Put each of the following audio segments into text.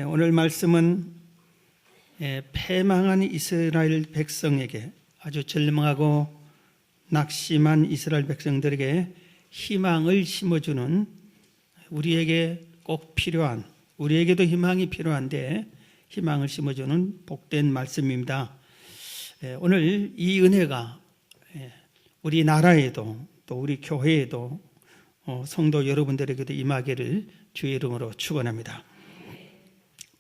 오늘 말씀은 패망한 이스라엘 백성에게, 아주 절망하고 낙심한 이스라엘 백성들에게 희망을 심어주는, 우리에게 꼭 필요한, 우리에게도 희망이 필요한데 희망을 심어주는 복된 말씀입니다. 오늘 이 은혜가 우리나라에도 또 우리 교회에도 성도 여러분들에게도 임하기를 주의 이름으로 축원합니다.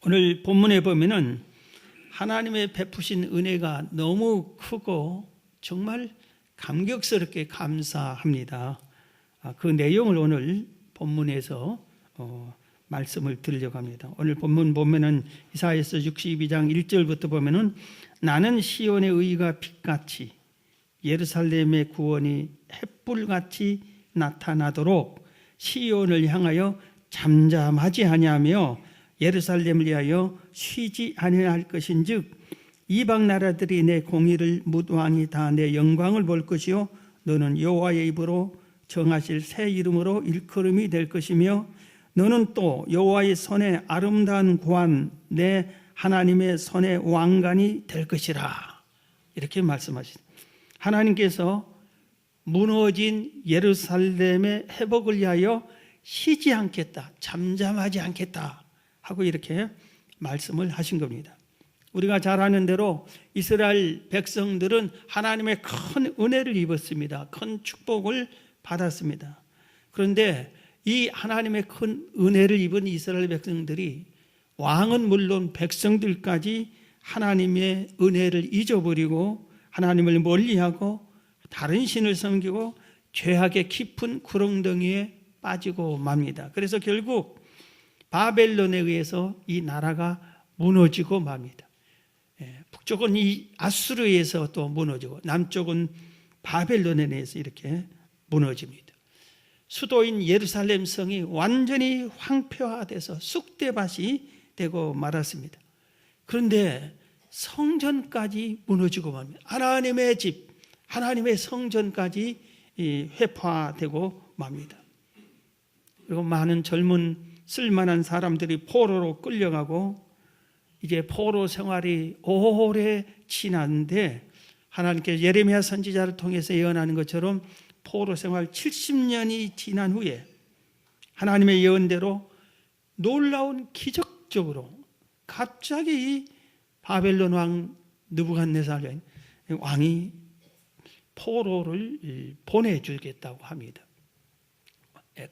오늘 본문에 보면은 하나님의 베푸신 은혜가 너무 크고 정말 감격스럽게 감사합니다. 그 내용을 오늘 본문에서 말씀을 드리려고 합니다. 오늘 본문 보면은 이사야서 62장 1절부터 보면은 나는 시온의 의가 빛같이 예루살렘의 구원이 햇불같이 나타나도록 시온을 향하여 잠잠하지 아니하며 예루살렘을 위하여 쉬지 아니할 것인즉 이방 나라들이 내 공의를 무도하니 다 내 영광을 볼 것이요 너는 여호와의 입으로 정하실 새 이름으로 일컬음이 될 것이며 너는 또 여호와의 손에 아름다운 고한 내 하나님의 손의 왕관이 될 것이라. 이렇게 말씀하신 하나님께서 무너진 예루살렘의 회복을 위하여 쉬지 않겠다, 잠잠하지 않겠다 하고 이렇게 말씀을 하신 겁니다. 우리가 잘 아는 대로 이스라엘 백성들은 하나님의 큰 은혜를 입었습니다. 큰 축복을 받았습니다. 그런데 이 하나님의 큰 은혜를 입은 이스라엘 백성들이, 왕은 물론 백성들까지 하나님의 은혜를 잊어버리고 하나님을 멀리하고 다른 신을 섬기고 죄악의 깊은 구렁덩이에 빠지고 맙니다. 그래서 결국 바벨론에 의해서 이 나라가 무너지고 맙니다. 북쪽은 이 아수르에서 또 무너지고 남쪽은 바벨론에 의해서 이렇게 무너집니다. 수도인 예루살렘 성이 완전히 황폐화돼서 쑥대밭이 되고 말았습니다. 그런데 성전까지 무너지고 맙니다. 하나님의 집, 하나님의 성전까지 회파되고 맙니다. 그리고 많은 젊은 쓸만한 사람들이 포로로 끌려가고 이제 포로 생활이 오래 지났는데 하나님께서 예레미야 선지자를 통해서 예언하는 것처럼 포로 생활 70년이 지난 후에 하나님의 예언대로 놀라운 기적적으로 갑자기 이 바벨론 왕 느부갓네살 왕이 포로를 보내주겠다고 합니다.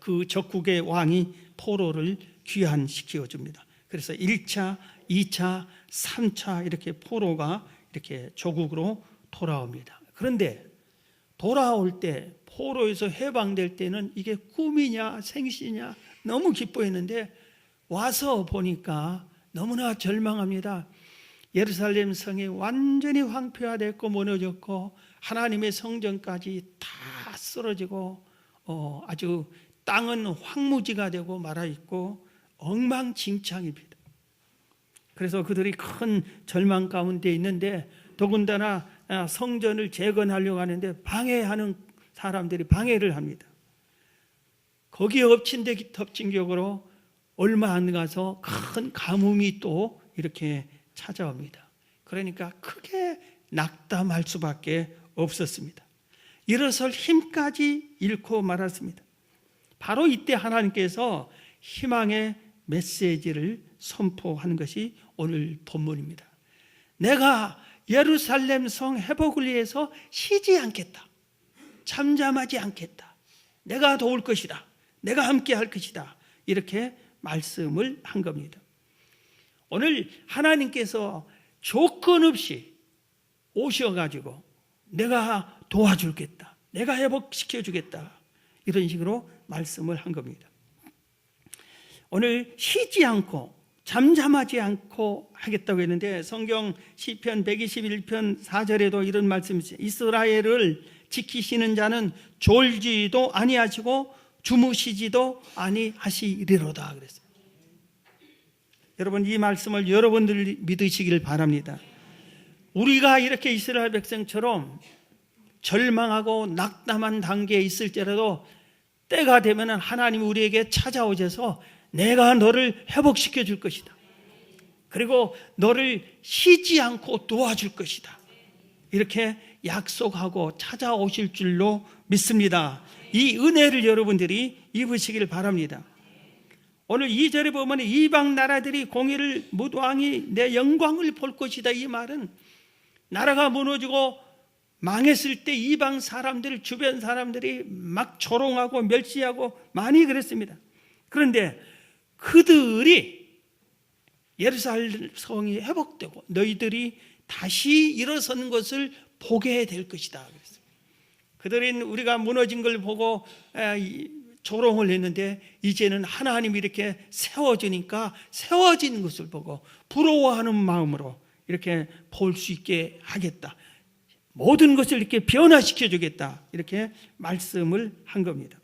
그 적국의 왕이 포로를 귀환시켜 줍니다. 그래서 1차, 2차, 3차 이렇게 포로가 이렇게 조국으로 돌아옵니다. 그런데 돌아올 때, 포로에서 해방될 때는 이게 꿈이냐 생시냐 너무 기뻐했는데 와서 보니까 너무나 절망합니다. 예루살렘 성이 완전히 황폐화됐고 무너졌고 하나님의 성전까지 다 쓰러지고 아주 땅은 황무지가 되고 말아 있고 엉망진창입니다. 그래서 그들이 큰 절망 가운데 있는데 더군다나 성전을 재건하려고 하는데 방해하는 사람들이 방해를 합니다. 거기에 엎친 데 덮친 격으로 얼마 안 가서 큰 가뭄이 또 이렇게 찾아옵니다. 그러니까 크게 낙담할 수밖에 없었습니다. 일어설 힘까지 잃고 말았습니다. 바로 이때 하나님께서 희망의 메시지를 선포하는 것이 오늘 본문입니다. 내가 예루살렘 성 회복을 위해서 쉬지 않겠다, 잠잠하지 않겠다, 내가 도울 것이다, 내가 함께 할 것이다, 이렇게 말씀을 한 겁니다. 오늘 하나님께서 조건 없이 오셔가지고 내가 도와주겠다, 내가 회복시켜 주겠다, 이런 식으로 말씀을 한 겁니다. 오늘 쉬지 않고 잠잠하지 않고 하겠다고 했는데 성경 시편 121편 4절에도 이런 말씀이 있어요. 이스라엘을 지키시는 자는 졸지도 아니하시고 주무시지도 아니하시리로다 그랬어요. 여러분, 이 말씀을 여러분들 믿으시길 바랍니다. 우리가 이렇게 이스라엘 백성처럼 절망하고 낙담한 단계에 있을지라도 때가 되면 하나님이 우리에게 찾아오셔서 내가 너를 회복시켜 줄 것이다, 그리고 너를 쉬지 않고 도와줄 것이다. 이렇게 약속하고 찾아오실 줄로 믿습니다. 이 은혜를 여러분들이 입으시길 바랍니다. 오늘 2절에 보면 이방 나라들이 공의를 무도왕이 내 영광을 볼 것이다. 이 말은 나라가 무너지고 망했을 때 이방 사람들, 주변 사람들이 막 조롱하고 멸시하고 많이 그랬습니다. 그런데 그들이 예루살렘 성이 회복되고 너희들이 다시 일어서는 것을 보게 될 것이다. 그랬어요. 그들은 우리가 무너진 걸 보고 조롱을 했는데 이제는 하나님이 이렇게 세워지니까 세워지는 것을 보고 부러워하는 마음으로 이렇게 볼 수 있게 하겠다. 모든 것을 이렇게 변화시켜 주겠다. 이렇게 말씀을 한 겁니다.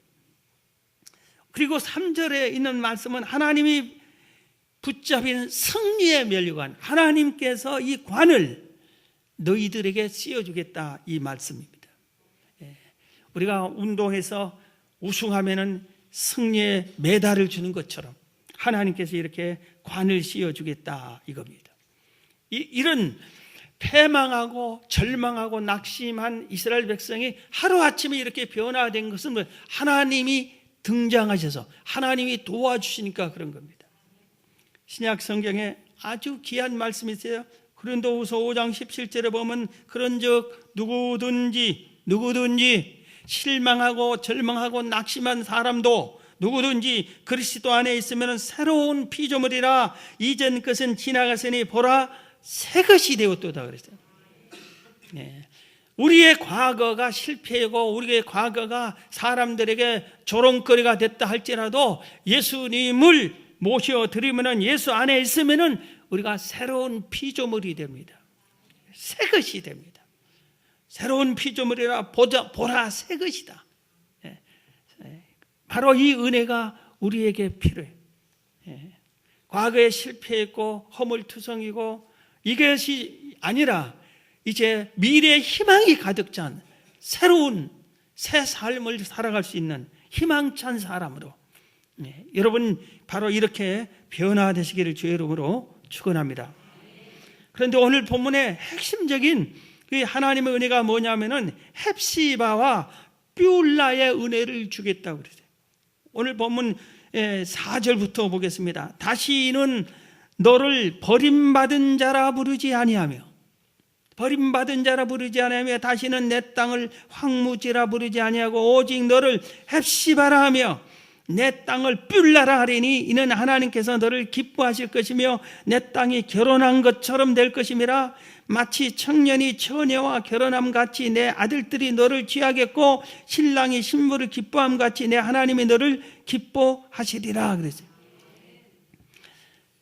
그리고 3절에 있는 말씀은 하나님이 붙잡힌 승리의 면류관, 하나님께서 이 관을 너희들에게 씌워주겠다. 이 말씀입니다. 우리가 운동해서 우승하면은 승리의 메달을 주는 것처럼 하나님께서 이렇게 관을 씌워주겠다. 이겁니다. 이런 패망하고 절망하고 낙심한 이스라엘 백성이 하루아침에 이렇게 변화된 것은 하나님이 등장하셔서 하나님이 도와주시니까 그런 겁니다. 신약 성경에 아주 귀한 말씀이 있어요. 고린도후서 5장 17절에 보면 그런즉 누구든지 실망하고 절망하고 낙심한 사람도 누구든지 그리스도 안에 있으면 새로운 피조물이라 이전 것은 지나갔으니 보라 새 것이 되었도다 그랬어요. 네. 우리의 과거가 실패이고 우리의 과거가 사람들에게 조롱거리가 됐다 할지라도 예수님을 모셔드리면 예수 안에 있으면 우리가 새로운 피조물이 됩니다. 새 것이 됩니다. 새로운 피조물이라 보라 새 것이다. 바로 이 은혜가 우리에게 필요해요. 과거에 실패했고 허물투성이고 이것이 아니라 이제 미래의 희망이 가득 찬 새로운 새 삶을 살아갈 수 있는 희망찬 사람으로 여러분 바로 이렇게 변화되시기를 주의 이름으로 축원합니다. 그런데 오늘 본문의 핵심적인 하나님의 은혜가 뭐냐면은 헵시바와 뷸라의 은혜를 주겠다고 그러세요. 오늘 본문 4절부터 보겠습니다. 다시는 너를 버림받은 자라 부르지 아니하며 다시는 내 땅을 황무지라 부르지 아니하고 오직 너를 헵시바라 하며 내 땅을 뷸라라 하리니 이는 하나님께서 너를 기뻐하실 것이며 내 땅이 결혼한 것처럼 될 것임이라. 마치 청년이 처녀와 결혼함 같이 내 아들들이 너를 취하겠고 신랑이 신부를 기뻐함 같이 내 하나님이 너를 기뻐하시리라 그랬어요.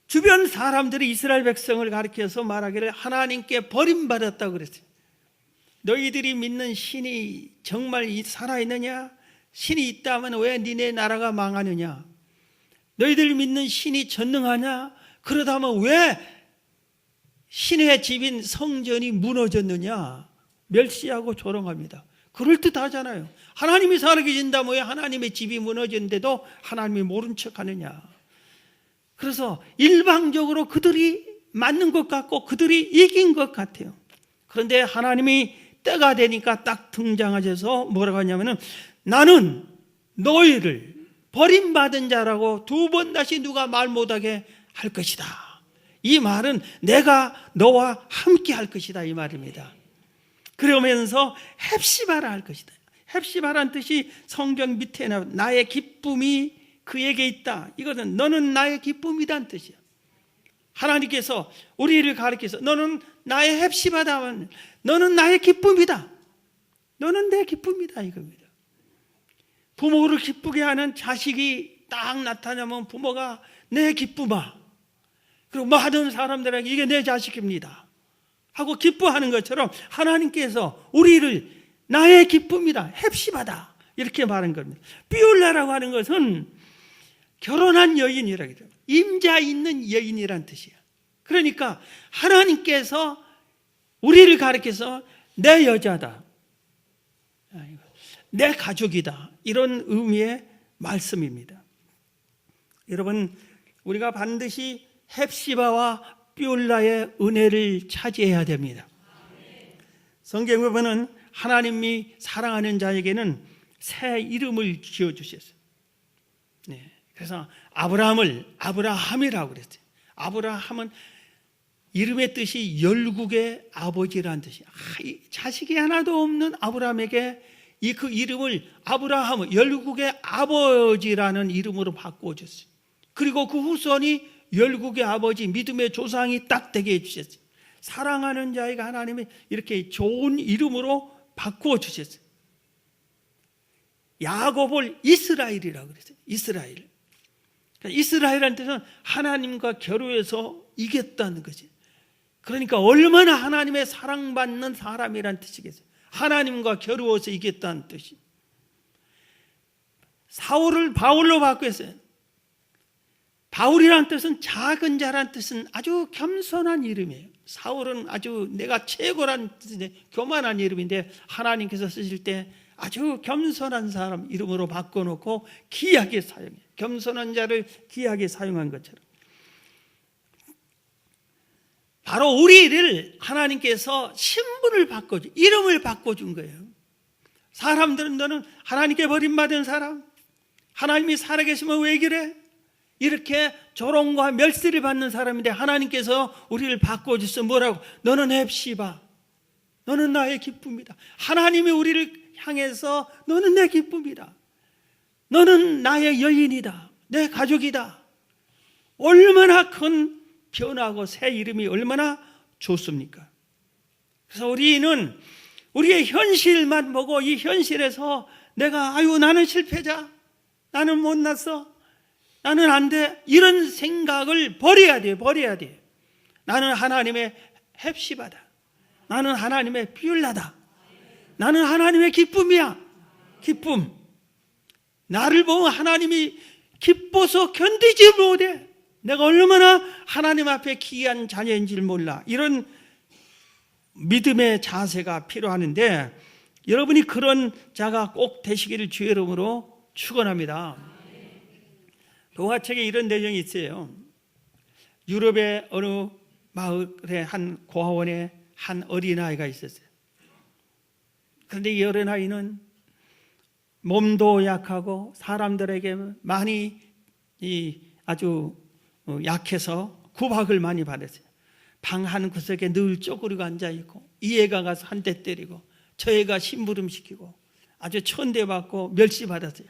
주변 사람들이 이스라엘 백성을 가리켜서 말하기를 하나님께 버림받았다고 그랬어요. 너희들이 믿는 신이 정말 살아있느냐? 신이 있다면 왜 니네 나라가 망하느냐? 너희들 믿는 신이 전능하냐? 그러다면 왜 신의 집인 성전이 무너졌느냐? 멸시하고 조롱합니다. 그럴듯하잖아요. 하나님이 살아계신다면 왜 하나님의 집이 무너졌는데도 하나님이 모른 척하느냐? 그래서 일방적으로 그들이 맞는 것 같고 그들이 이긴 것 같아요. 그런데 하나님이 때가 되니까 딱 등장하셔서 뭐라고 하냐면은 나는 너희를 버림받은 자라고 두 번 다시 누가 말 못하게 할 것이다. 이 말은 내가 너와 함께 할 것이다 이 말입니다. 그러면서 헵시바라 할 것이다. 헵시바라는 뜻이 성경 밑에 나의 기쁨이 그에게 있다. 이것은 너는 나의 기쁨이란 뜻이야. 하나님께서 우리를 가르쳐서 너는 나의 헵시바다. 너는 나의 기쁨이다. 너는 내 기쁨이다 이겁니다. 부모를 기쁘게 하는 자식이 딱 나타나면 부모가 내 기쁨아. 그리고 많은 사람들에게 이게 내 자식입니다 하고 기뻐하는 것처럼 하나님께서 우리를 나의 기쁨이다. 헵시바다. 이렇게 말한 겁니다. 뷸라라고 하는 것은 결혼한 여인이라고 해요. 임자 있는 여인이란 뜻이에요. 그러니까 하나님께서 우리를 가리켜서 내 여자다. 내 가족이다. 이런 의미의 말씀입니다. 여러분, 우리가 반드시 헵시바와 삐올라의 은혜를 차지해야 됩니다. 성경에 보면 하나님이 사랑하는 자에게는 새 이름을 지어주셨어요. 네. 그래서 아브라함을 아브라함이라고 그랬어요. 아브라함은 이름의 뜻이 열국의 아버지라는 뜻이에요. 자식이 하나도 없는 아브라함에게 그 이름을 아브라함, 열국의 아버지라는 이름으로 바꿔줬어요. 그리고 그 후손이 열국의 아버지, 믿음의 조상이 딱 되게 해주셨어요. 사랑하는 자에게 하나님이 이렇게 좋은 이름으로 바꿔주셨어요. 야곱을 이스라엘이라고 그랬어요. 이스라엘. 이스라엘이라는 뜻은 하나님과 결혼해서 이겼다는 거지. 그러니까 얼마나 하나님의 사랑받는 사람이라는 뜻이겠어요. 하나님과 겨루어서 이겼다는 뜻이. 사울을 바울로 바꾸었어요. 바울이라는 뜻은 작은 자라는 뜻은 아주 겸손한 이름이에요. 사울은 아주 내가 최고라는 뜻인데 교만한 이름인데 하나님께서 쓰실 때 아주 겸손한 사람 이름으로 바꿔놓고 귀하게 사용해요. 겸손한 자를 귀하게 사용한 것처럼. 바로 우리를 하나님께서 신분을 바꿔준, 이름을 바꿔준 거예요. 사람들은 너는 하나님께 버림받은 사람, 하나님이 살아계시면 왜 그래? 이렇게 조롱과 멸시를 받는 사람인데 하나님께서 우리를 바꿔주셔서 뭐라고? 너는 헵시바, 너는 나의 기쁨이다. 하나님이 우리를 향해서 너는 내 기쁨이다, 너는 나의 여인이다, 내 가족이다. 얼마나 큰 변화하고 새 이름이 얼마나 좋습니까? 그래서 우리는 우리의 현실만 보고 이 현실에서 내가 나는 실패자, 나는 못났어, 나는 안 돼, 이런 생각을 버려야 돼. 나는 하나님의 헵시바다, 나는 하나님의 삐울라다, 나는 하나님의 기쁨이야. 기쁨. 나를 보면 하나님이 기뻐서 견디지 못해. 내가 얼마나 하나님 앞에 귀한 자녀인지를 몰라. 이런 믿음의 자세가 필요하는데 여러분이 그런 자가 꼭 되시기를 주의 이름으로 축원합니다. 동화책에 이런 내용이 있어요. 유럽의 어느 마을의 한 고아원에 한 어린아이가 있었어요. 그런데 이 어린아이는 몸도 약하고 사람들에게 많이 아주 약해서 구박을 많이 받았어요. 방 한 구석에 늘 쪼그리고 앉아있고, 이 애가 가서 한 대 때리고 저 애가 심부름시키고 아주 천대받고 멸시받았어요.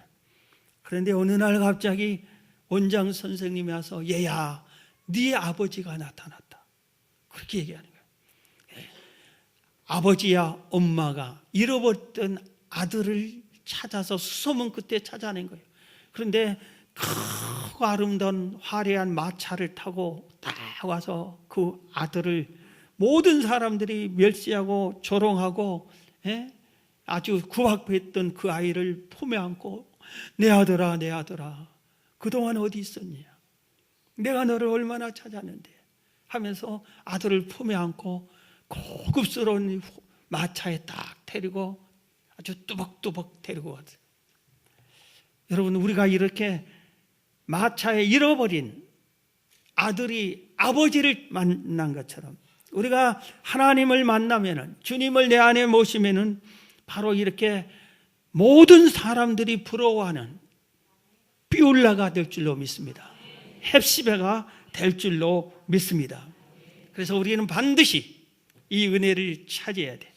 그런데 어느 날 갑자기 원장 선생님이 와서 얘야, 네 아버지가 나타났다, 그렇게 얘기하는 거예요. 아버지야 엄마가 잃어버렸던 아들을 찾아서 수소문 끝에 찾아낸 거예요. 그런데 크고 아름다운 화려한 마차를 타고 딱 와서 그 아들을 모든 사람들이 멸시하고 조롱하고 아주 구박했던 그 아이를 품에 안고 내 아들아, 내 아들아, 그동안 어디 있었냐, 내가 너를 얼마나 찾았는데 하면서 아들을 품에 안고 고급스러운 마차에 딱 데리고 아주 뚜벅뚜벅 데리고 왔어요. 여러분, 우리가 이렇게 마차에 잃어버린 아들이 아버지를 만난 것처럼 우리가 하나님을 만나면은, 주님을 내 안에 모시면은 바로 이렇게 모든 사람들이 부러워하는 삐울라가 될 줄로 믿습니다. 헵시바가 될 줄로 믿습니다. 그래서 우리는 반드시 이 은혜를 차지해야 돼.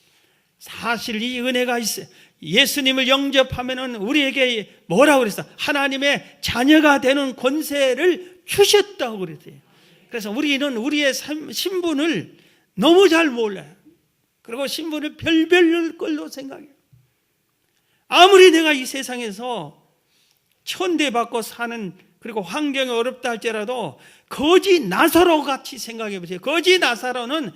사실 이 은혜가 있어요. 예수님을 영접하면은 우리에게 뭐라고 그랬어? 하나님의 자녀가 되는 권세를 주셨다고 그랬어요. 그래서 우리는 우리의 신분을 너무 잘 몰라요. 그리고 신분을 별별 걸로 생각해요. 아무리 내가 이 세상에서 천대받고 사는, 그리고 환경이 어렵다 할지라도 거지 나사로 같이 생각해 보세요. 거지 나사로는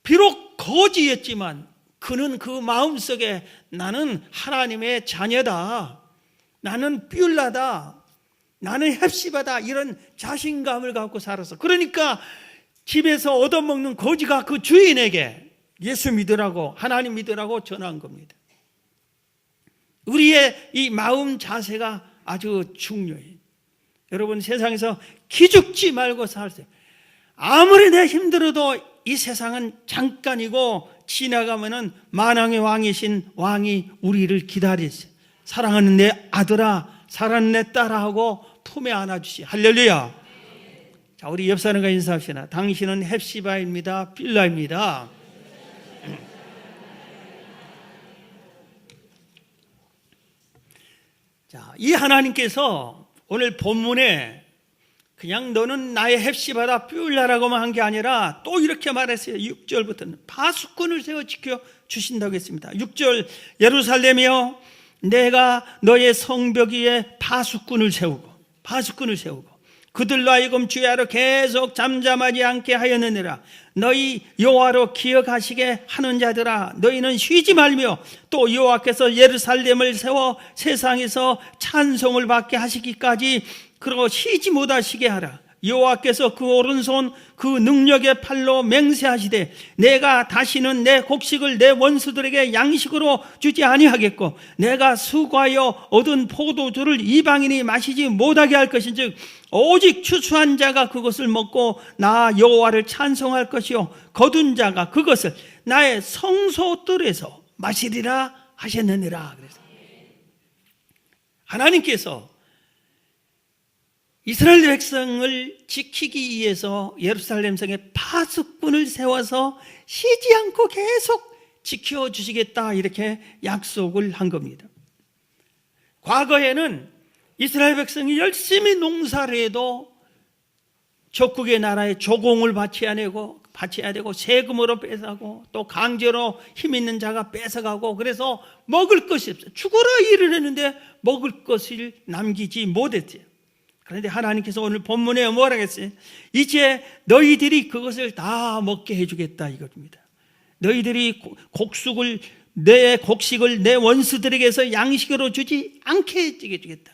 비록 거지였지만 그는 그 마음속에 나는 하나님의 자녀다, 나는 삐울라다, 나는 헵시바다, 이런 자신감을 갖고 살았어. 그러니까 집에서 얻어먹는 거지가 그 주인에게 예수 믿으라고, 하나님 믿으라고 전한 겁니다. 우리의 이 마음 자세가 아주 중요해요. 여러분, 세상에서 기죽지 말고 살세요. 아무리 내 힘들어도 이 세상은 잠깐이고 지나가면은 만왕의 왕이신 왕이 우리를 기다리세요. 사랑하는 내 아들아, 사랑하는 내 딸아 하고 품에 안아주시. 할렐루야. 자, 우리 옆 사람과 인사합시다. 당신은 헵시바입니다. 빌라입니다. 자, 이 하나님께서 오늘 본문에 그냥 너는 나의 헵시바다 뷰라라고만 한 게 아니라 또 이렇게 말했어요. 6절부터는 파수꾼을 세워 지켜 주신다고 했습니다. 6절, 예루살렘이여 내가 너의 성벽 위에 파수꾼을 세우고 그들로 하여금 주야로 계속 잠잠하지 않게 하였느니라. 너희 여호와로 기억하시게 하는 자들아, 너희는 쉬지 말며 또 여호와께서 예루살렘을 세워 세상에서 찬송을 받게 하시기까지 그러고 쉬지 못하시게 하라. 여호와께서 그 오른손 그 능력의 팔로 맹세하시되 내가 다시는 내 곡식을 내 원수들에게 양식으로 주지 아니하겠고 내가 수고하여 얻은 포도주를 이방인이 마시지 못하게 할 것인즉 오직 추수한 자가 그것을 먹고 나 여호와를 찬송할 것이요 거둔 자가 그것을 나의 성소들에서 마시리라 하셨느니라. 그래서 하나님께서 이스라엘 백성을 지키기 위해서 예루살렘 성에 파수꾼을 세워서 쉬지 않고 계속 지켜주시겠다 이렇게 약속을 한 겁니다. 과거에는 이스라엘 백성이 열심히 농사를 해도 적국의 나라에 조공을 바쳐야 되고 세금으로 뺏어가고 또 강제로 힘 있는 자가 뺏어가고 그래서 먹을 것이 없어요. 죽어라 일을 했는데 먹을 것을 남기지 못했어요. 그런데 하나님께서 오늘 본문에 뭐라 했어요? 이제 너희들이 그것을 다 먹게 해주겠다 이겁니다. 너희들이 내 곡식을 내 원수들에게서 양식으로 주지 않게 해주겠다.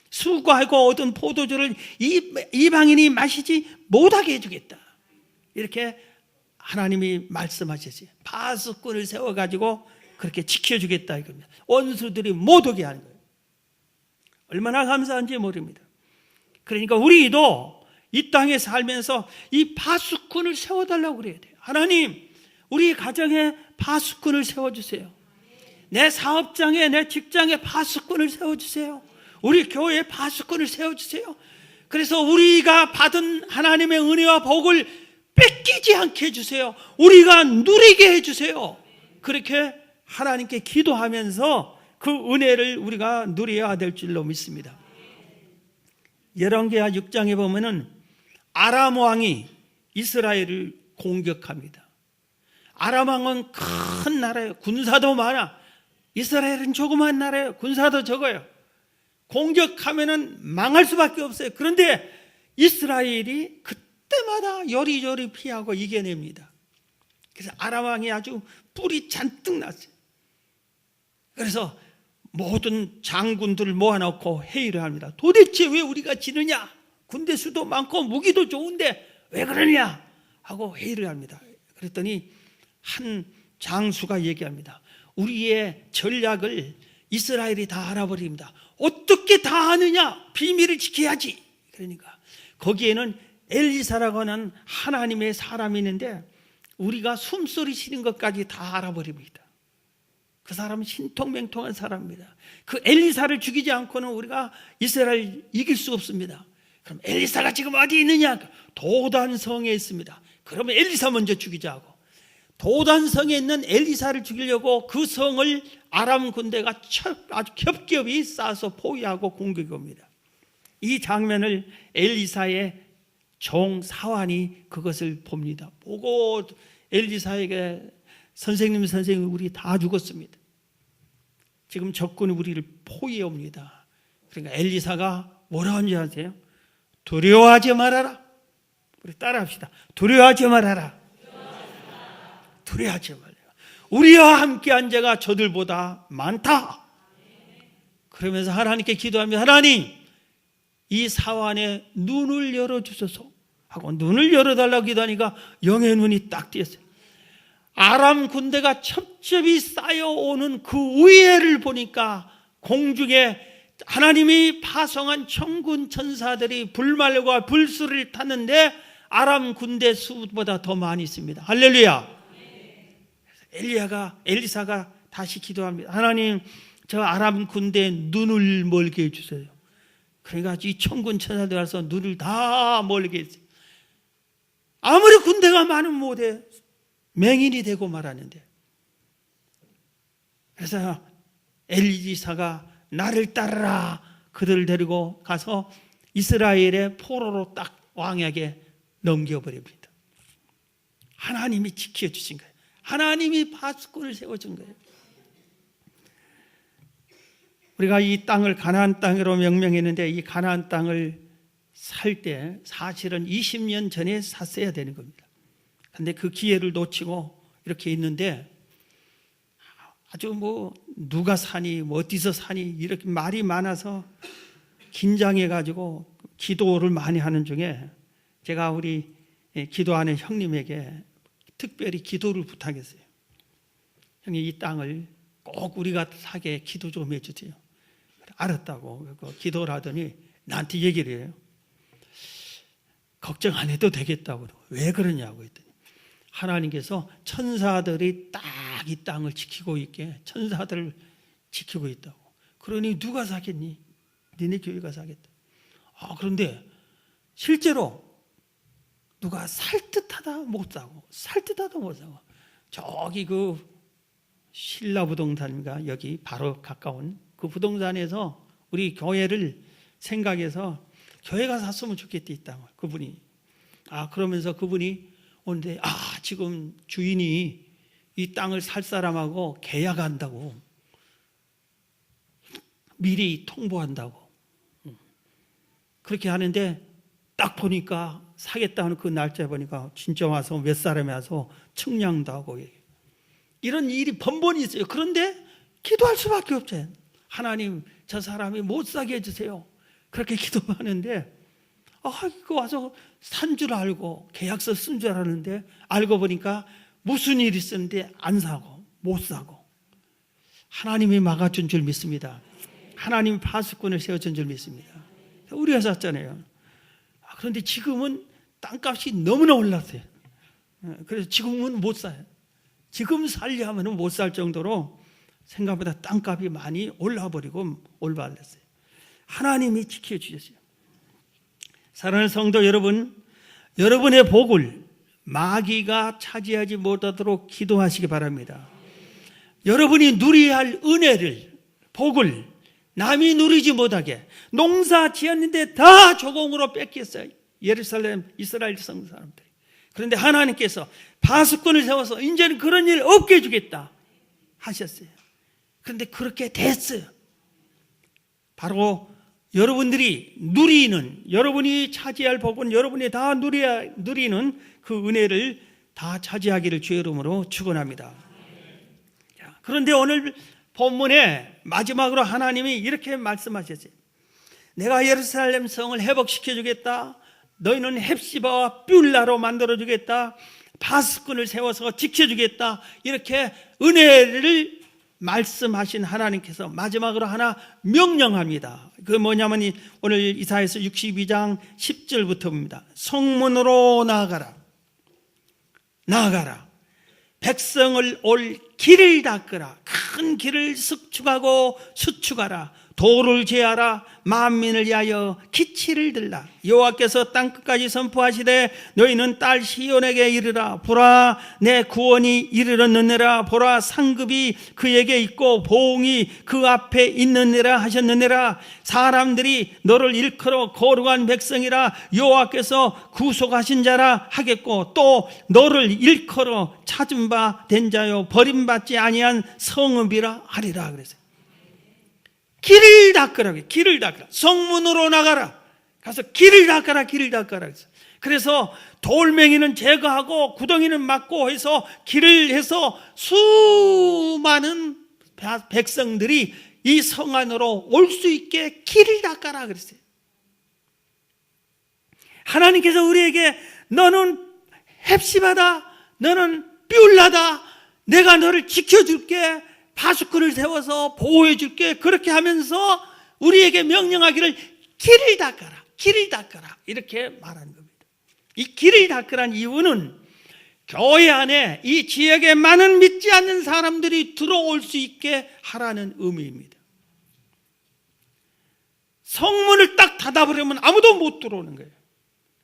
수고하고 얻은 포도주를 이방인이 마시지 못하게 해주겠다. 이렇게 하나님이 말씀하셨어요. 파수꾼을 세워가지고 그렇게 지켜주겠다 이겁니다. 원수들이 못 오게 하는 거예요. 얼마나 감사한지 모릅니다. 그러니까 우리도 이 땅에 살면서 이 파수꾼을 세워달라고 그래야 돼요. 하나님, 우리 가정에 파수꾼을 세워주세요. 내 사업장에, 내 직장에 파수꾼을 세워주세요. 우리 교회에 파수꾼을 세워주세요. 그래서 우리가 받은 하나님의 은혜와 복을 뺏기지 않게 해주세요. 우리가 누리게 해주세요. 그렇게 하나님께 기도하면서 그 은혜를 우리가 누려야 될 줄로 믿습니다. 열왕기하 6장에 보면은 아람 왕이 이스라엘을 공격합니다. 아람 왕은 큰 나라예요. 군사도 많아. 이스라엘은 조그만 나라예요. 군사도 적어요. 공격하면은 망할 수밖에 없어요. 그런데 이스라엘이 그때마다 요리조리 피하고 이겨냅니다. 그래서 아람 왕이 아주 뿔이 잔뜩 났어요. 그래서 모든 장군들을 모아놓고 회의를 합니다. 도대체 왜 우리가 지느냐? 군대 수도 많고 무기도 좋은데 왜 그러냐? 하고 회의를 합니다. 그랬더니 한 장수가 얘기합니다. 우리의 전략을 이스라엘이 다 알아버립니다. 어떻게 다 아느냐? 비밀을 지켜야지. 그러니까 거기에는 엘리사라고 하는 하나님의 사람이 있는데 우리가 숨소리 쉬는 것까지 다 알아버립니다. 그 사람은 신통맹통한 사람입니다. 그 엘리사를 죽이지 않고는 우리가 이스라엘 이길 수 없습니다. 그럼 엘리사가 지금 어디 있느냐? 도단성에 있습니다. 그러면 엘리사 먼저 죽이자고. 도단성에 있는 엘리사를 죽이려고 그 성을 아람 군대가 아주 겹겹이 쌓아서 포위하고 공격해 옵니다. 이 장면을 엘리사의 종 사환이 그것을 봅니다. 보고 엘리사에게 선생님 우리 다 죽었습니다. 지금 적군이 우리를 포위해 옵니다. 그러니까 엘리사가 뭐라 하는지 아세요? 두려워하지 말아라. 우리 따라합시다. 두려워하지 말아라. 두려워하지 말아라. 우리와 함께한 자가 저들보다 많다. 그러면서 하나님께 기도하며 하나님 이 사환의 눈을 열어주소서 하고 눈을 열어달라고 기도하니까 영의 눈이 딱 띄었어요. 아람 군대가 첩첩이 쌓여오는 그 우예를 보니까 공중에 하나님이 파송한 천군 천사들이 불말과 불수를 탔는데 아람 군대 수보다 더 많이 있습니다. 할렐루야. 엘리사가 다시 기도합니다. 하나님, 저 아람 군대에 눈을 멀게 해주세요. 그래가지고 이 천군 천사들 와서 눈을 다 멀게 했어요. 아무리 군대가 많으면 못해. 맹인이 되고 말하는데. 그래서 엘리사가 나를 따르라, 그들을 데리고 가서 이스라엘의 포로로 딱 왕에게 넘겨버립니다. 하나님이 지켜주신 거예요. 하나님이 파수꾼을 세워준 거예요. 우리가 이 땅을 가나안 땅으로 명명했는데, 이 가나안 땅을 살 때 사실은 20년 전에 샀어야 되는 겁니다. 그런데 그 기회를 놓치고 이렇게 있는데, 아주 누가 사니, 어디서 사니, 이렇게 말이 많아서 긴장해가지고 기도를 많이 하는 중에 제가 우리 기도하는 형님에게 특별히 기도를 부탁했어요. 형님, 이 땅을 꼭 우리가 사게 기도 좀 해주세요. 알았다고 기도를 하더니 나한테 얘기를 해요. 걱정 안 해도 되겠다고. 왜 그러냐고 했더니, 하나님께서 천사들이 딱 이 땅을 지키고 있게, 천사들을 지키고 있다고. 그러니 누가 사겠니? 니네 교회가 사겠다. 그런데 실제로 누가 살 듯하다 못 사고, 살 듯하다 못 사고, 저기 그 신라 부동산인가, 여기 바로 가까운 그 부동산에서 우리 교회를 생각해서 교회가 샀으면 좋겠다, 이 땅을. 그분이. 그러면서 그분이 오는데, 지금 주인이 이 땅을 살 사람하고 계약한다고, 미리 통보한다고. 그렇게 하는데 딱 보니까, 사겠다는 그 날짜에 보니까 진짜 와서 몇 사람이 와서 측량도 하고, 이런 일이 번번이 있어요. 그런데 기도할 수밖에 없죠. 하나님, 저 사람이 못 사게 해주세요. 그렇게 기도하는데, 이거 와서 산 줄 알고 계약서 쓴 줄 알았는데, 알고 보니까 무슨 일이 있었는데 안 사고 못 사고. 하나님이 막아준 줄 믿습니다. 하나님이 파수꾼을 세워준 줄 믿습니다. 우리가 샀잖아요. 그런데 지금은 땅값이 너무나 올랐어요. 그래서 지금은 못 사요. 지금 살려 하면 못 살 정도로 생각보다 땅값이 많이 올라버리고 올바랐어요. 하나님이 지켜주셨어요. 사랑하는 성도 여러분, 여러분의 복을 마귀가 차지하지 못하도록 기도하시기 바랍니다. 여러분이 누려야 할 은혜를, 복을 남이 누리지 못하게, 농사 지었는데 다 조공으로 뺏겼어요. 예루살렘 이스라엘 성 사람들이. 그런데 하나님께서 파수꾼을 세워서 이제는 그런 일 없게 해주겠다 하셨어요. 그런데 그렇게 됐어요. 바로 여러분들이 누리는, 여러분이 차지할 복은 여러분이 다 누리는 그 은혜를 다 차지하기를 주의 이름으로 축원합니다. 그런데 오늘 본문에 마지막으로 하나님이 이렇게 말씀하셨어요. 내가 예루살렘 성을 회복시켜 주겠다. 너희는 헵시바와 뷸라로 만들어 주겠다. 파수꾼을 세워서 지켜주겠다. 이렇게 은혜를 말씀하신 하나님께서 마지막으로 하나 명령합니다. 그 뭐냐면 오늘 이사야서 62장 10절부터입니다. 성문으로 나아가라. 나아가라. 백성을 올 길을 닦으라. 큰 길을 석축하고 수축하라. 도를 제하라. 만민을 위하여 기치를 들라. 여호와께서 땅끝까지 선포하시되 너희는 딸 시온에게 이르라. 보라, 내 구원이 이르렀느니라. 보라, 상급이 그에게 있고 보응이 그 앞에 있느니라 하셨느니라. 사람들이 너를 일컬어 거룩한 백성이라 여호와께서 구속하신 자라 하겠고, 또 너를 일컬어 찾은 바 된 자요 버림받지 아니한 성읍이라 하리라. 그랬어요. 길을 닦으라. 길을 닦으라. 성문으로 나가라. 가서 길을 닦아라. 길을 닦아라. 그래서 돌멩이는 제거하고 구덩이는 막고 해서 길을 해서 수많은 백성들이 이 성 안으로 올 수 있게 길을 닦아라 그랬어요. 하나님께서 우리에게 너는 헵시바다, 너는 뷸라다, 내가 너를 지켜줄게, 파수꾼을 세워서 보호해 줄게, 그렇게 하면서 우리에게 명령하기를 길을 닦아라, 길을 닦아라, 이렇게 말하는 겁니다. 이 길을 닦으란 이유는 교회 안에 이 지역에 많은 믿지 않는 사람들이 들어올 수 있게 하라는 의미입니다. 성문을 딱 닫아버리면 아무도 못 들어오는 거예요.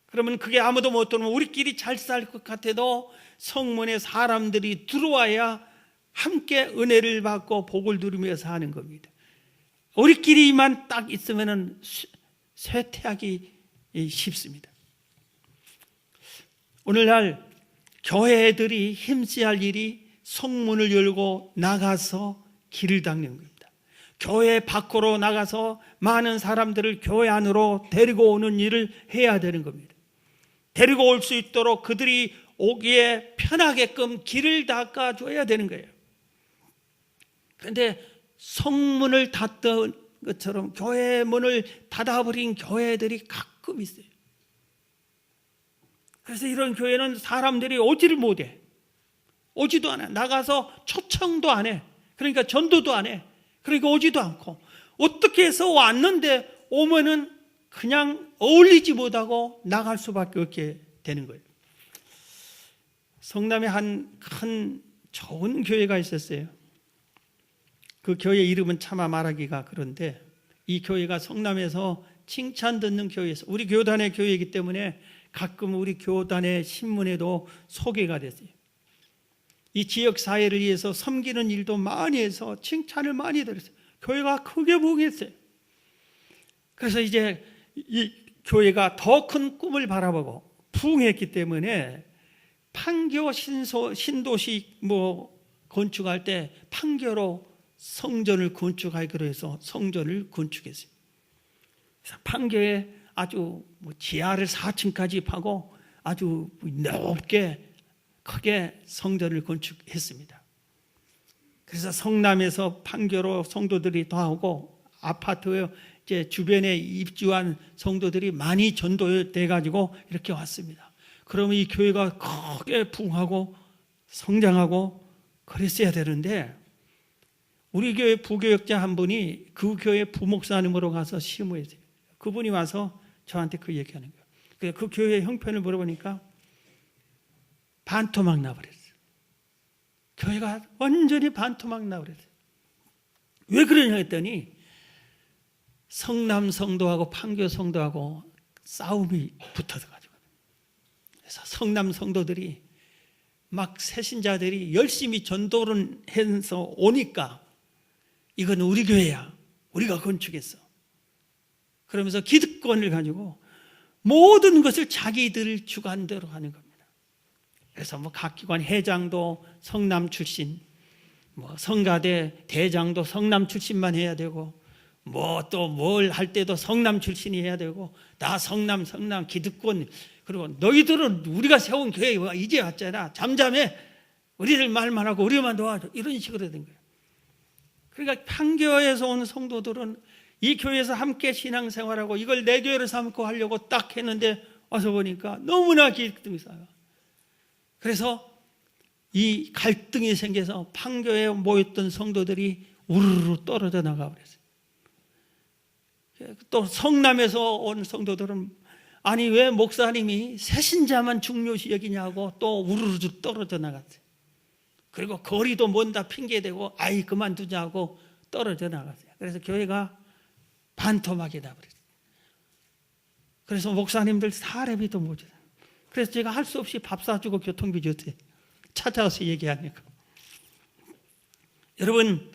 그러면 그게 아무도 못 들어오면 우리끼리 잘 살 것 같아도 성문에 사람들이 들어와야 함께 은혜를 받고 복을 누리며 사는 겁니다. 우리끼리만 딱 있으면 쇠퇴하기 쉽습니다. 오늘날 교회들이 힘써야 할 일이 성문을 열고 나가서 길을 닦는 겁니다. 교회 밖으로 나가서 많은 사람들을 교회 안으로 데리고 오는 일을 해야 되는 겁니다. 데리고 올 수 있도록 그들이 오기에 편하게끔 길을 닦아줘야 되는 거예요. 그런데 성문을 닫던 것처럼 교회 문을 닫아버린 교회들이 가끔 있어요. 그래서 이런 교회는 사람들이 오지를 못해. 오지도 않아. 나가서 초청도 안 해. 그러니까 전도도 안 해. 그러니까 오지도 않고, 어떻게 해서 왔는데 오면은 그냥 어울리지 못하고 나갈 수밖에 없게 되는 거예요. 성남에 한 큰 좋은 교회가 있었어요. 그 교회 이름은 차마 말하기가 그런데, 이 교회가 성남에서 칭찬 듣는 교회에서, 우리 교단의 교회이기 때문에 가끔 우리 교단의 신문에도 소개가 됐어요. 이 지역 사회를 위해서 섬기는 일도 많이 해서 칭찬을 많이 들었어요. 교회가 크게 부흥했어요. 그래서 이제 이 교회가 더 큰 꿈을 바라보고 부흥했기 때문에 판교 신도시 건축할 때 판교로 성전을 건축하기로 해서 성전을 건축했어요. 그래서 판교에 아주 지하를 4층까지 파고 아주 높게 크게 성전을 건축했습니다. 그래서 성남에서 판교로 성도들이 다 오고 아파트 이제 주변에 입주한 성도들이 많이 전도돼 가지고 이렇게 왔습니다. 그러면 이 교회가 크게 부흥하고 성장하고 그랬어야 되는데, 우리 교회 부교역자 한 분이 그 교회 부목사님으로 가서 시무했어요. 그분이 와서 저한테 그 얘기하는 거예요. 그 교회 형편을 물어보니까 반토막 나버렸어요. 교회가 완전히 반토막 나버렸어요. 왜 그러냐 했더니 성남 성도하고 판교 성도하고 싸움이 붙어가지고, 그래서 성남 성도들이 막 새신자들이 열심히 전도를 해서 오니까 이건 우리 교회야, 우리가 건축했어, 그러면서 기득권을 가지고 모든 것을 자기들 주관대로 하는 겁니다. 그래서 각 기관 회장도 성남 출신, 성가대 대장도 성남 출신만 해야 되고, 또 뭘 할 때도 성남 출신이 해야 되고, 나 성남 기득권, 그리고 너희들은 우리가 세운 교회가 이제 왔잖아, 잠잠해, 우리들 말만 하고 우리만 도와줘, 이런 식으로 된 거예요. 그러니까 판교에서 온 성도들은 이 교회에서 함께 신앙생활하고 이걸 내 교회를 삼고 하려고 딱 했는데 와서 보니까 너무나 기득권이 쌓여. 그래서 이 갈등이 생겨서 판교에 모였던 성도들이 우르르 떨어져 나가버렸어요. 또 성남에서 온 성도들은 아니 왜 목사님이 새신자만 중요시 여기냐고 또 우르르 떨어져 나갔어요. 그리고 거리도 먼다 핑계대고 아이 그만두자고 떨어져 나갔어요. 그래서 교회가 반토막이 나버렸어요. 그래서 목사님들 사례비도 못 줘요. 그래서 제가 할 수 없이 밥 사주고 교통비 줬어요. 찾아와서 얘기하니까. 여러분,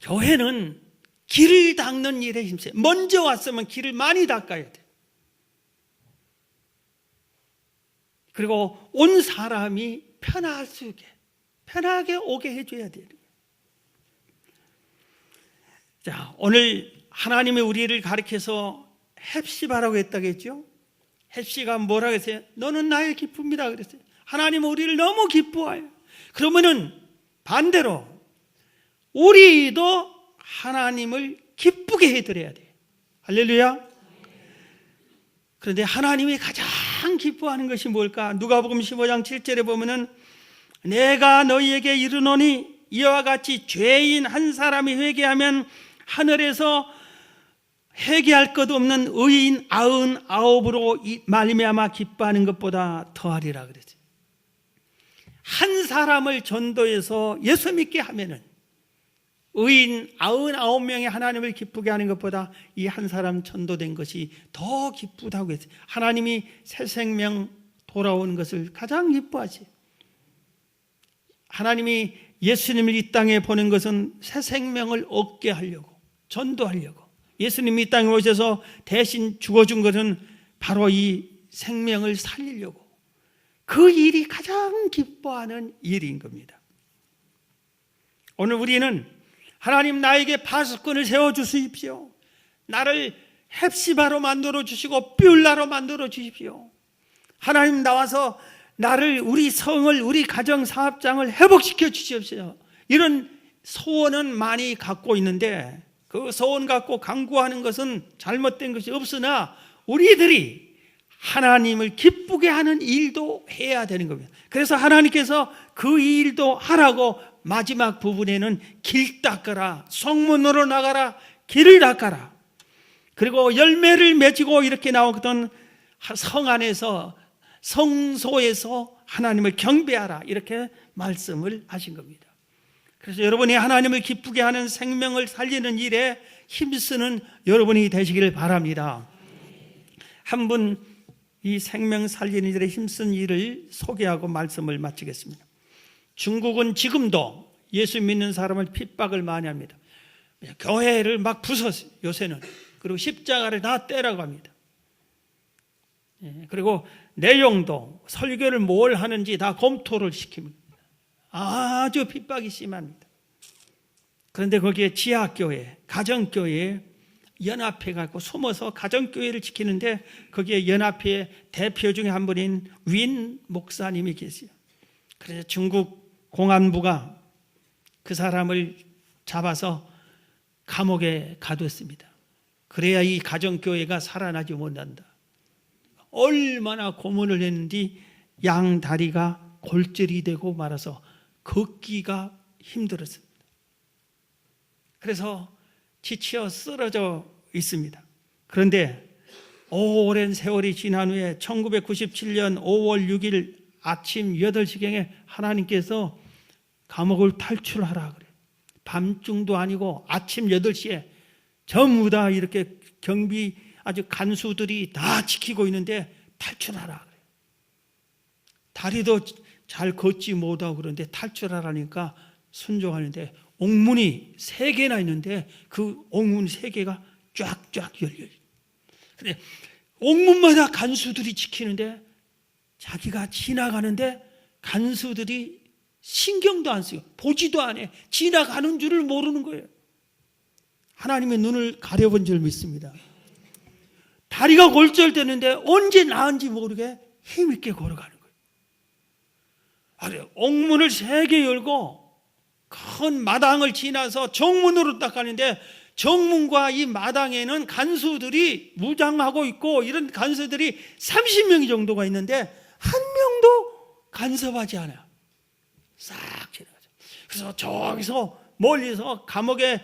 교회는 길을 닦는 일에 힘써요. 먼저 왔으면 길을 많이 닦아야 돼요. 그리고 온 사람이 편할 수 있게, 편하게 오게 해줘야 돼요. 자, 오늘 하나님이 우리를 가르쳐서 헵시바라고 했다겠죠? 헵시가 뭐라고 했어요? 너는 나의 기쁨이다 그랬어요. 하나님은 우리를 너무 기뻐해요. 그러면은 반대로 우리도 하나님을 기쁘게 해드려야 돼요. 할렐루야. 그런데 하나님이 가장 기뻐하는 것이 뭘까? 누가복음 15장 7절에 보면은 내가 너희에게 이르노니 이와 같이 죄인 한 사람이 회개하면 하늘에서 회개할 것 없는 의인 99으로 말미암아 기뻐하는 것보다 더하리라 그랬어요. 한 사람을 전도해서 예수 믿게 하면은 의인 99명의 하나님을 기쁘게 하는 것보다 이 한 사람 전도된 것이 더 기쁘다고 했어요. 하나님이 새 생명 돌아오는 것을 가장 기뻐하지. 하나님이 예수님을 이 땅에 보낸 것은 새 생명을 얻게 하려고, 전도하려고. 예수님이 이 땅에 오셔서 대신 죽어준 것은 바로 이 생명을 살리려고. 그 일이 가장 기뻐하는 일인 겁니다. 오늘 우리는 하나님 나에게 파수꾼을 세워주십시오. 나를 헵시바로 만들어 주시고 뷸라로 만들어 주십시오. 하나님 나와서 나를, 우리 성을, 우리 가정 사업장을 회복시켜 주십시오. 이런 소원은 많이 갖고 있는데 그 소원 갖고 강구하는 것은 잘못된 것이 없으나 우리들이 하나님을 기쁘게 하는 일도 해야 되는 겁니다. 그래서 하나님께서 그 일도 하라고 마지막 부분에는 길 닦아라, 성문으로 나가라, 길을 닦아라, 그리고 열매를 맺고 이렇게 나오거든 성 안에서, 성소에서 하나님을 경배하라, 이렇게 말씀을 하신 겁니다. 그래서 여러분이 하나님을 기쁘게 하는 생명을 살리는 일에 힘쓰는 여러분이 되시기를 바랍니다. 한 분 이 생명 살리는 일에 힘쓴 일을 소개하고 말씀을 마치겠습니다. 중국은 지금도 예수 믿는 사람을 핍박을 많이 합니다. 교회를 막 부쉈어요, 요새는. 그리고 십자가를 다 떼라고 합니다. 그리고 내용도, 설교를 뭘 하는지 다 검토를 시킵니다. 아주 핍박이 심합니다. 그런데 거기에 지하교회, 가정교회에 연합회 갖고 숨어서 가정교회를 지키는데 거기에 연합회 대표 중에 한 분인 윈 목사님이 계세요. 그래서 중국 공안부가 그 사람을 잡아서 감옥에 가뒀습니다. 그래야 이 가정교회가 살아나지 못한다. 얼마나 고문을 했는지 양 다리가 골절이 되고 말아서 걷기가 힘들었습니다. 그래서 지쳐 쓰러져 있습니다. 그런데 오랜 세월이 지난 후에 1997년 5월 6일 아침 8시경에 하나님께서 감옥을 탈출하라 그래요. 밤중도 아니고 아침 8시에 전부 다 이렇게 경비 아주 간수들이 다 지키고 있는데 탈출하라 그래요. 다리도 잘 걷지 못하고 그런데 탈출하라니까 순종하는데 옥문이 3개나 있는데 그 옥문 3개가 쫙쫙 열려요. 근데 옥문마다 간수들이 지키는데 자기가 지나가는데 간수들이 신경도 안 써요. 보지도 않아요. 지나가는 줄을 모르는 거예요. 하나님의 눈을 가려본 줄 믿습니다. 다리가 골절되는데 언제 나은지 모르게 힘있게 걸어가는 거예요. 옥문을 3개 열고 큰 마당을 지나서 정문으로 딱 가는데 정문과 이 마당에는 간수들이 무장하고 있고 이런 간수들이 30명 정도가 있는데 한 명도 간섭하지 않아요. 싹 지나가죠. 그래서 저기서 멀리서 감옥에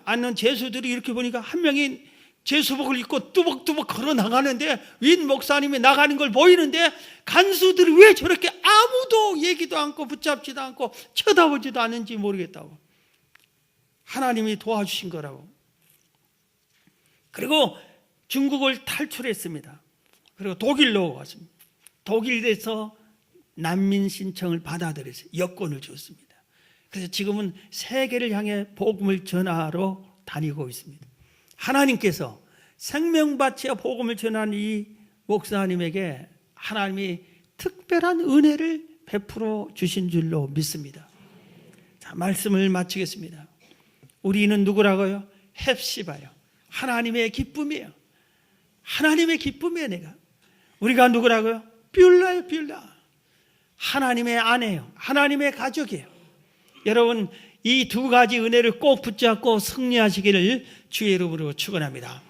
앉는 죄수들이 이렇게 보니까 한 명이 죄수복을 입고 뚜벅뚜벅 걸어 나가는데 윈 목사님이 나가는 걸 보이는데 간수들이 왜 저렇게 아무도 얘기도 않고 붙잡지도 않고 쳐다보지도 않는지 모르겠다고. 하나님이 도와주신 거라고. 그리고 중국을 탈출했습니다. 그리고 독일로 왔습니다. 독일에서 난민 신청을 받아들여서 여권을 줬습니다. 그래서 지금은 세계를 향해 복음을 전하러 다니고 있습니다. 하나님께서 생명바치어 복음을 전한 이 목사님에게 하나님이 특별한 은혜를 베풀어 주신 줄로 믿습니다. 자, 말씀을 마치겠습니다. 우리는 누구라고요? 헵시바요. 하나님의 기쁨이에요. 하나님의 기쁨이에요. 내가. 우리가 누구라고요? 뷸라요, 뷸라. 하나님의 아내예요. 하나님의 가족이에요. 여러분, 이 2가지 은혜를 꼭 붙잡고 승리하시기를 주의 이름으로 축원합니다.